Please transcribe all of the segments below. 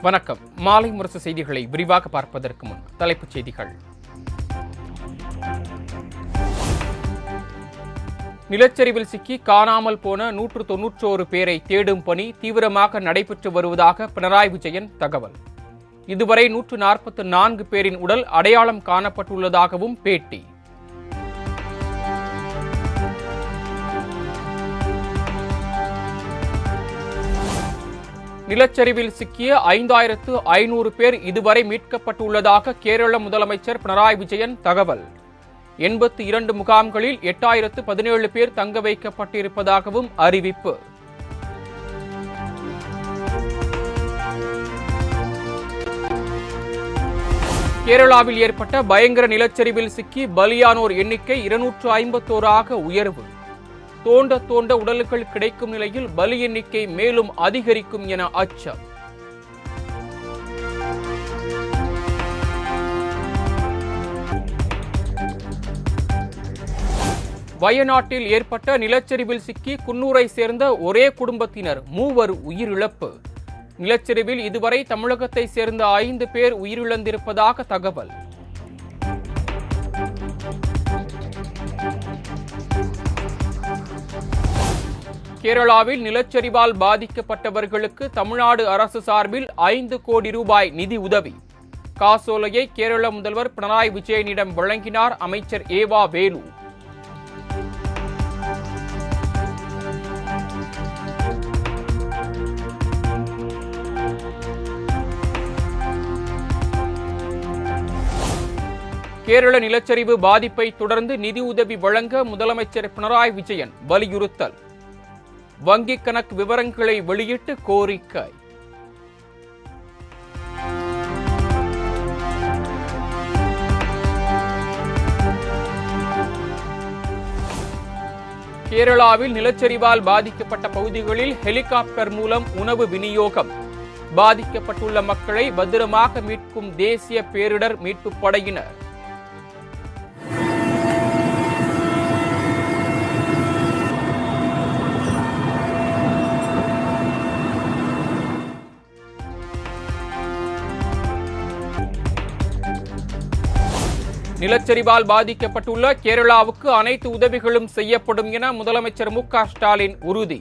வணக்கம். மாலை முரசு செய்திகளை விரிவாக பார்ப்பதற்கு முன் தலைப்புச் செய்திகள். நிலச்சரிவில் சிக்கி காணாமல் போன 191 பேரை தேடும் பணி தீவிரமாக நடைபெற்று வருவதாக பினராயி விஜயன் தகவல். இதுவரை 144 பேரின் உடல் அடையாளம் காணப்பட்டுள்ளதாகவும் பேட்டி. நிலச்சரிவில் சிக்கிய 5500 பேர் இதுவரை மீட்கப்பட்டுள்ளதாக கேரள முதலமைச்சர் பினராயி விஜயன் தகவல். 82 முகாம்களில் 8017 பேர் தங்க வைக்கப்பட்டிருப்பதாகவும் அறிவிப்பு. கேரளாவில் ஏற்பட்ட பயங்கர நிலச்சரிவில் சிக்கி பலியானோர் எண்ணிக்கை 251 உயர்வு. தோண்ட தோண்ட உடல்கள் கிடைக்கும் நிலையில் பலி எண்ணிக்கை மேலும் அதிகரிக்கும் என அச்சம். வயநாட்டில் ஏற்பட்ட நிலச்சரிவில் சிக்கி குன்னூரை சேர்ந்த ஒரே குடும்பத்தினர் 3 உயிரிழப்பு. நிலச்சரிவில் இதுவரை தமிழகத்தை சேர்ந்த 5 பேர் உயிரிழந்திருப்பதாக தகவல். கேரளாவில் நிலச்சரிவால் பாதிக்கப்பட்டவர்களுக்கு தமிழ்நாடு அரசு சார்பில் 5 கோடி ரூபாய் நிதி உதவி. காசோலையை கேரள முதல்வர் பினராயி விஜயனிடம் வழங்கினார் அமைச்சர் ஏவா வேலு. கேரள நிலச்சரிவு பாதிப்பை தொடர்ந்து நிதியுதவி வழங்க முதலமைச்சர் பினராயி விஜயன் வலியுறுத்தல். வங்கிக் கணக்கு விவரங்களை வெளியிட்டு கோரிக்கை. கேரளாவில் நிலச்சரிவால் பாதிக்கப்பட்ட பகுதிகளில் ஹெலிகாப்டர் மூலம் உணவு விநியோகம். பாதிக்கப்பட்டுள்ள மக்களை பத்திரமாக மீட்கும் தேசிய பேரிடர் மீட்புப் படையினர். நிலச்சரிவால் பாதிக்கப்பட்டுள்ள கேரளாவுக்கு அனைத்து உதவிகளும் செய்யப்படும் என முதலமைச்சர் மு.க. ஸ்டாலின் உறுதி.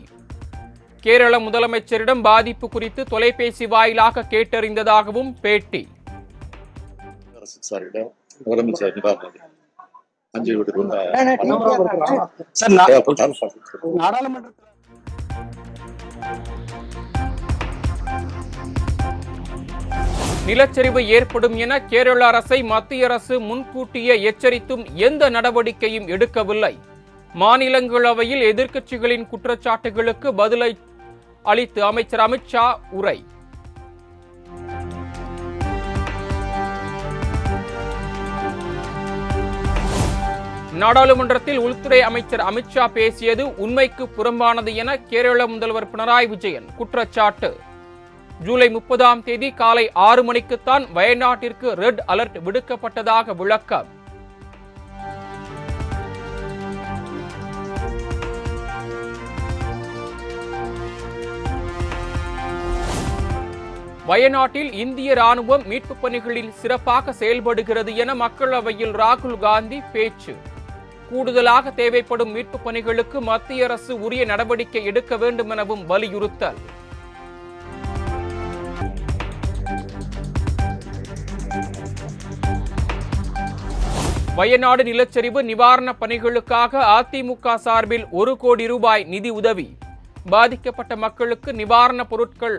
கேரள முதலமைச்சரிடம் பாதிப்பு குறித்து தொலைபேசி வாயிலாக கேட்டறிந்ததாகவும் பேட்டி. நிலச்சரிவு ஏற்படும் என கேரள அரசை மத்திய அரசு முன்கூட்டியே எச்சரித்தும் எந்த நடவடிக்கையும் எடுக்கவில்லை. மாநிலங்களவையில் எதிர்க்கட்சிகளின் குற்றச்சாட்டுகளுக்கு பதிலை அளித்து அமைச்சர் அமித்ஷா உரை. நாடாளுமன்றத்தில் உள்துறை அமைச்சர் அமித்ஷா பேசியது உண்மைக்கு புறம்பானது என கேரள முதல்வர் பினராயி விஜயன் குற்றச்சாட்டு. ஜூலை 30ஆம் தேதி காலை 6 மணிக்குத்தான் வயநாட்டிற்கு ரெட் அலர்ட் விடுக்கப்பட்டதாக விளக்கம். வயநாட்டில் இந்திய ராணுவம் மீட்புப் பணிகளில் சிறப்பாக செயல்படுகிறது என மக்களவையில் ராகுல் காந்தி பேச்சு. கூடுதலாக தேவைப்படும் மீட்புப் பணிகளுக்கு மத்திய அரசு உரிய நடவடிக்கை எடுக்க வேண்டும் எனவும் வலியுறுத்தல். வயநாடு நிலச்சரிவு நிவாரண பணிகளுக்காக அதிமுக சார்பில் 1 கோடி ரூபாய் நிதி உதவி. பாதிக்கப்பட்ட மக்களுக்கு நிவாரணப் பொருட்கள்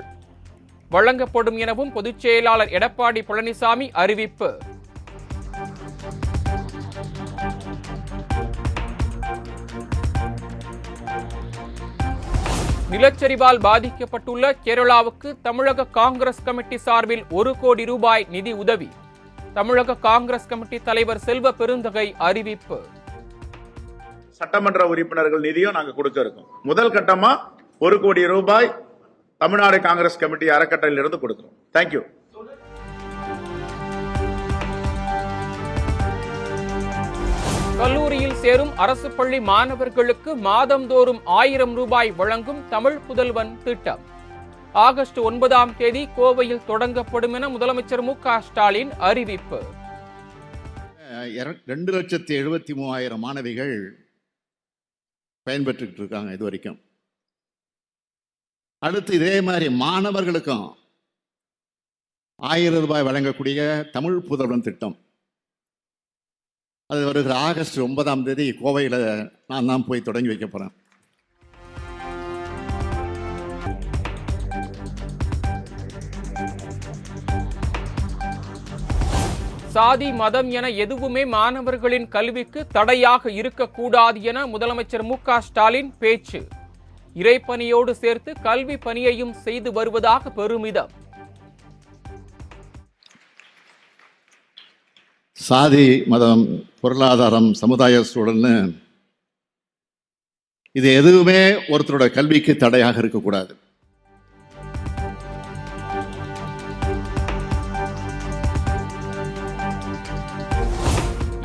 வழங்கப்படும் எனவும் பொதுச் செயலாளர் எடப்பாடி பழனிசாமி அறிவிப்பு. நிலச்சரிவால் பாதிக்கப்பட்டுள்ள கேரளாவுக்கு தமிழக காங்கிரஸ் கமிட்டி சார்பில் 1 கோடி ரூபாய் நிதி உதவி. தமிழக காங்கிரஸ் கமிட்டி தலைவர் செல்வ பெருந்தகை அறிவிப்பு. சட்டமன்ற உறுப்பினர்கள் நிதியும் நாங்க கொடுக்க இருக்கோம். முதல் கட்டமா 1 கோடி ரூபாய் தமிழ்நாடு காங்கிரஸ் கமிட்டி அறக்கட்டளையிலிருந்து கொடுக்கிறோம். தேங்க்யூ. கல்லூரியில் சேரும் அரசு பள்ளி மாணவர்களுக்கு மாதந்தோறும் 1000 ரூபாய் வழங்கும் தமிழ் புதல்வன் திட்டம். ஆகஸ்ட் 9ஆம் தேதி கோவையில் தொடங்கப்படும் என முதலமைச்சர் மு.க. ஸ்டாலின் அறிவிப்பு. 2,73,000 மாணவிகள் பயன்பெற்றுக்கிட்டு இருக்காங்க இது வரைக்கும். அடுத்து இதே மாதிரி மாணவர்களுக்கும் 1000 ரூபாய் வழங்கக்கூடிய தமிழ் புதல்வன் திட்டம், அது வருகிற ஆகஸ்ட் 9ஆம் தேதி கோவையில் நான் தான் போய் தொடங்கி வைக்க போறேன். சாதி மதம் என எதுவுமே மாணவர்களின் கல்விக்கு தடையாக இருக்கக்கூடாது என முதலமைச்சர் மு.க. ஸ்டாலின் பேச்சு. இறைப்பணியோடு சேர்த்து கல்வி பணியையும் செய்து வருவதாக பெருமிதம். சாதி மதம் பொருளாதாரம் சமுதாய சூழல்னு இது எதுவுமே ஒருத்தரோட கல்விக்கு தடையாக இருக்கக்கூடாது.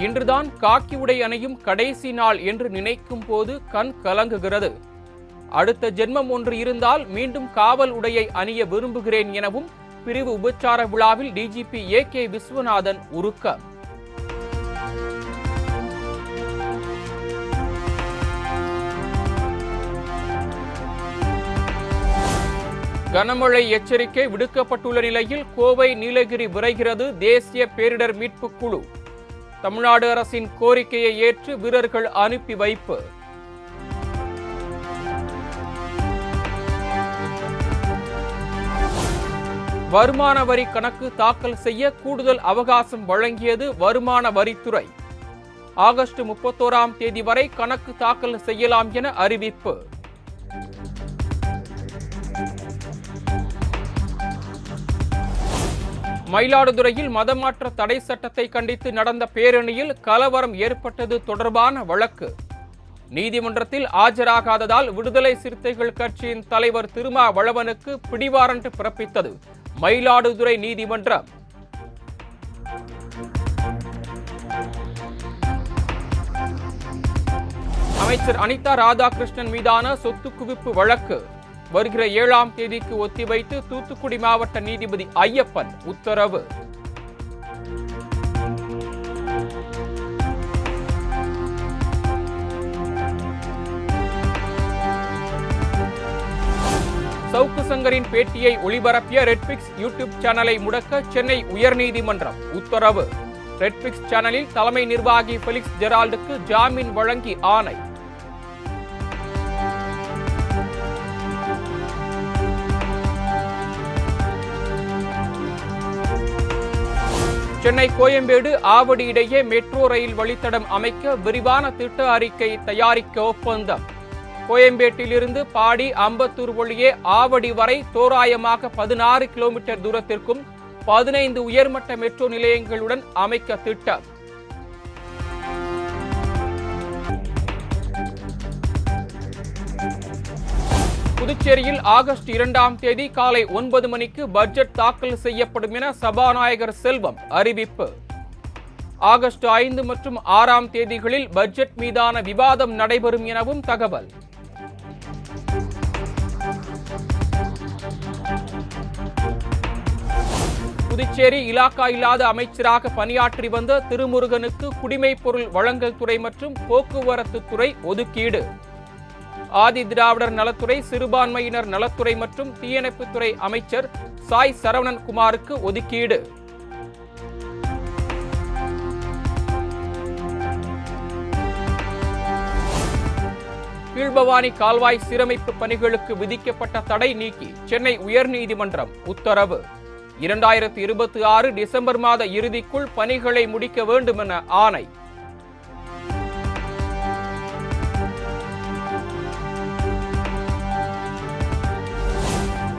இன்றுதான் காக்கி உடை அணியும் கடைசி நாள் என்று நினைக்கும் போது கண் கலங்குகிறது. அடுத்த ஜென்மம் ஒன்று இருந்தால் மீண்டும் காவல் உடையை அணிய விரும்புகிறேன் எனவும் பிரிவு உபச்சார விழாவில் டிஜிபி ஏ.கே. விஸ்வநாதன் உருக்கம். கனமழை எச்சரிக்கை விடுக்கப்பட்டுள்ள நிலையில் கோவை நீலகிரி விரைகிறது தேசிய பேரிடர் மீட்பு குழு. தமிழ்நாடு அரசின் கோரிக்கையை ஏற்று வீரர்கள் அனுப்பி வைப்பு. வருமான வரி கணக்கு தாக்கல் செய்ய கூடுதல் அவகாசம் வழங்கியது வருமான வரித்துறை. ஆகஸ்ட் 31ஆம் தேதி வரை கணக்கு தாக்கல் செய்யலாம் என அறிவிப்பு. மயிலாடுதுறையில் மதமாற்ற தடை சட்டத்தை கண்டித்து நடந்த பேரணியில் கலவரம் ஏற்பட்டது தொடர்பான வழக்கு நீதிமன்றத்தில் ஆஜராகாததால் விடுதலை சிறுத்தைகள் கட்சியின் தலைவர் திருமாவளவனுக்கு பிடிவாரண்ட் பிறப்பித்தது மயிலாடுதுறை நீதிமன்றம். அமைச்சர் அனிதா ராதாகிருஷ்ணன் மீதான சொத்து குவிப்பு வழக்கு வருகிற 7ஆம் தேதிக்கு ஒத்திவைத்து தூத்துக்குடி மாவட்ட நீதிபதி ஐயப்பன் உத்தரவு. சவுக்கு சங்கரின் பேட்டியை ஒளிபரப்பிய ரெட்பிக்ஸ் யூடியூப் சேனலை முடக்க சென்னை உயர்நீதிமன்றம் உத்தரவு. ரெட்பிக்ஸ் சேனலில் தலைமை நிர்வாகி பெலிக்ஸ் ஜெரால்டுக்கு ஜாமீன் வழங்கி ஆணை. சென்னை கோயம்பேடு ஆவடி இடையே மெட்ரோ ரயில் வழித்தடம் அமைக்க விரிவான திட்ட அறிக்கை தயாரிக்க ஒப்பந்தம். கோயம்பேட்டிலிருந்து பாடி அம்பத்தூர் வழியே ஆவடி வரை தோராயமாக 16 கிலோமீட்டர் தூரத்திற்கும் 15 உயர்மட்ட மெட்ரோ நிலையங்களுடன் அமைக்க திட்டம். புதுச்சேரியில் ஆகஸ்ட் 2ஆம் தேதி காலை 9 மணிக்கு பட்ஜெட் தாக்கல் செய்யப்படும் என சபாநாயகர் செல்வம் அறிவிப்பு. ஆகஸ்ட் 5 மற்றும் 6ஆம் தேதிகளில் பட்ஜெட் மீதான விவாதம் நடைபெறும் எனவும் தகவல். புதுச்சேரி இலாக்கா இல்லாத அமைச்சராக பணியாற்றி வந்த திருமுருகனுக்கு குடிமைப் பொருள் வழங்கல் துறை மற்றும் போக்குவரத்து துறை ஒதுக்கீடு. ஆதி திராவிடர் நலத்துறை, சிறுபான்மையினர் நலத்துறை மற்றும் தீயணைப்புத்துறை அமைச்சர் சாய் சரவணன் குமாருக்கு ஒதுக்கீடு. கீழ்பவானி கால்வாய் சீரமைப்பு பணிகளுக்கு விதிக்கப்பட்ட தடை நீக்கி சென்னை உயர்நீதிமன்றம் உத்தரவு. 2026 டிசம்பர் மாத இறுதிக்குள் பணிகளை முடிக்க வேண்டும் என ஆணை.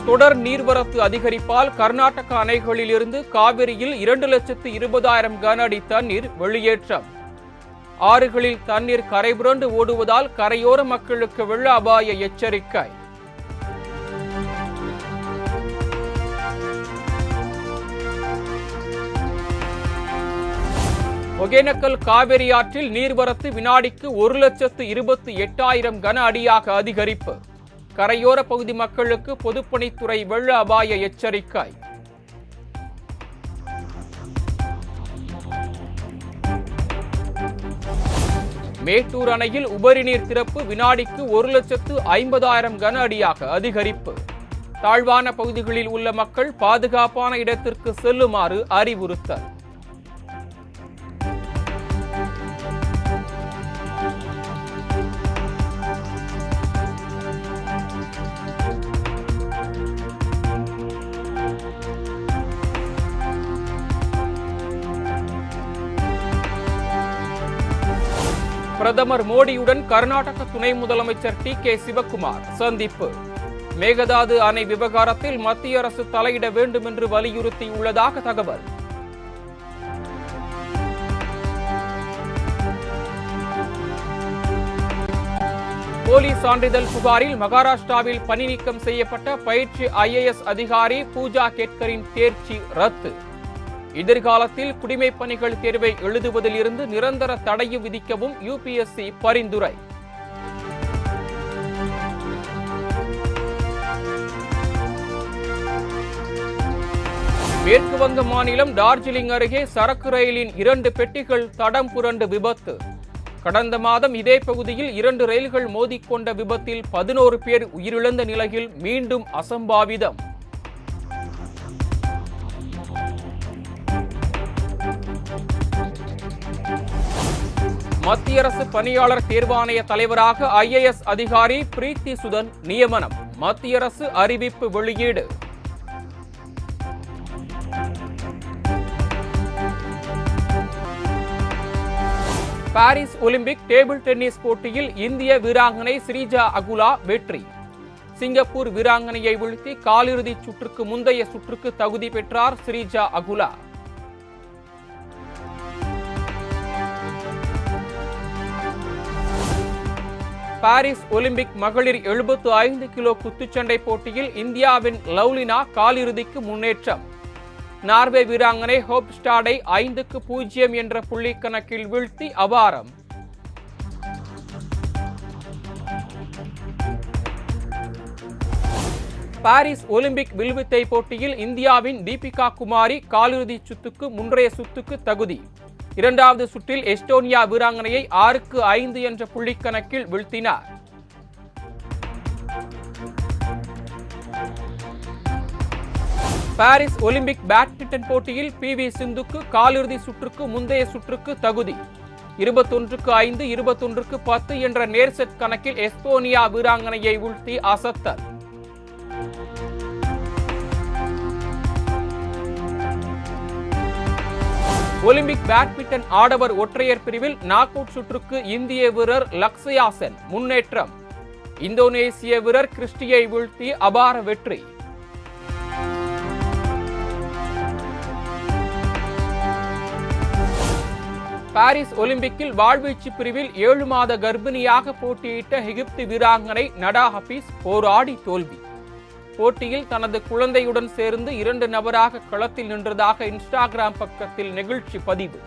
தொடர் நீர்வரத்து அதிகரிப்பால் கர்நாடக அணைகளில் இருந்து காவிரியில் 2,20,000 கன அடி தண்ணீர் வெளியேற்றம். ஆறுகளில் தண்ணீர் கரைபுரண்டு ஓடுவதால் கரையோர மக்களுக்கு வெள்ள அபாய எச்சரிக்கை. ஒகேனக்கல் காவிரி ஆற்றில் நீர்வரத்து வினாடிக்கு 1,28,000 கன அடியாக அதிகரிப்பு. கரையோர பகுதி மக்களுக்கு பொதுப்பணித்துறை வெள்ள அபாய எச்சரிக்கை. மேட்டூர் அணையில் உபரிநீர் திறப்பு வினாடிக்கு 1,50,000 கன அடியாக அதிகரிப்பு. தாழ்வான பகுதிகளில் உள்ள மக்கள் பாதுகாப்பான இடத்திற்கு செல்லுமாறு அறிவுறுத்தல். பிரதமர் மோடியுடன் கர்நாடக துணை முதலமைச்சர் டி.கே. சிவக்குமார் சந்திப்பு. மேகதாது அணை விவகாரத்தில் மத்திய அரசு தலையிட வேண்டும் என்று வலியுறுத்தியுள்ளதாக தகவல். போலி சான்றிதழ் புகாரில் மகாராஷ்டிராவில் பணி நீக்கம் செய்யப்பட்ட பயிற்சி IAS அதிகாரி பூஜா கேட்கரின் தேர்ச்சி ரத்து. எதிர்காலத்தில் குடிமைப் பணிகள் தேர்வை எழுதுவதில் இருந்து நிரந்தர தடையும் விதிக்கவும் UPSC பரிந்துரை. மேற்கு வங்க மாநிலம் டார்ஜிலிங் அருகே சரக்கு ரயிலின் 2 பெட்டிகள் தடம் புரண்டு விபத்து. கடந்த மாதம் இதே பகுதியில் 2 ரயில்கள் மோதிக்கொண்ட விபத்தில் 11 பேர் உயிரிழந்த நிலையில் மீண்டும் அசம்பாவிதம். மத்திய அரசு பணியாளர் தேர்வாணைய தலைவராக IAS அதிகாரி பிரீத்தி சுதன் நியமனம். மத்திய அரசு அறிவிப்பு வெளியீடு. பாரிஸ் ஒலிம்பிக் டேபிள் டென்னிஸ் போட்டியில் இந்திய வீராங்கனை ஸ்ரீஜா அகுலா வெற்றி. சிங்கப்பூர் வீராங்கனையை வீழ்த்தி காலிறுதிச் சுற்றுக்கு முந்தைய சுற்றுக்கு தகுதி பெற்றார் ஸ்ரீஜா அகுலா. பாரிஸ் ஒலிம்பிக் மகளிர் 75 கிலோ குத்துச்சண்டை போட்டியில் இந்தியாவின் லவ்லினா காலிறுதிக்கு முன்னேற்றம். நார்வே வீராங்கனை ஹோப்ஸ்டாடை 5-0 என்ற புள்ளி கணக்கில் வீழ்த்தி அபாரம். பாரிஸ் ஒலிம்பிக் வில்வித்தை போட்டியில் இந்தியாவின் தீபிகா குமாரி காலிறுதி சுற்றுக்கு முன்றைய சுற்றுக்கு தகுதி. 2வது சுற்றில் எஸ்டோனியா வீராங்கனையை 6-5 என்ற புள்ளிக்கணக்கில் வீழ்த்தினார். பாரிஸ் ஒலிம்பிக் பேட்மிண்டன் போட்டியில் PV சிந்துக்கு காலிறுதி சுற்றுக்கு முந்தைய சுற்றுக்கு தகுதி. 21-5, 21-10 என்ற நேர் செட் கணக்கில் எஸ்டோனியா வீராங்கனையை வீழ்த்தி அசத்தல். ஒலிம்பிக் பேட்மிண்டன் ஆடவர் ஒற்றையர் பிரிவில் நாக் அவுட் சுற்றுக்கு இந்திய வீரர் லக்ஷயா சென் முன்னேற்றம். இந்தோனேசிய வீரர் கிறிஸ்டியை வீழ்த்தி அபார வெற்றி. பாரிஸ் ஒலிம்பிக்கில் வாழ்வீச்சு பிரிவில் 7 மாத கர்ப்பிணியாக போட்டியிட்ட எகிப்து வீராங்கனை நடா ஹபீஸ் போராடி தோல்வி. போட்டியில் தனது குழந்தையுடன் சேர்ந்து 2 நபராக களத்தில் நின்றதாக இன்ஸ்டாகிராம் பக்கத்தில் நெகிழ்ச்சி பதிவு.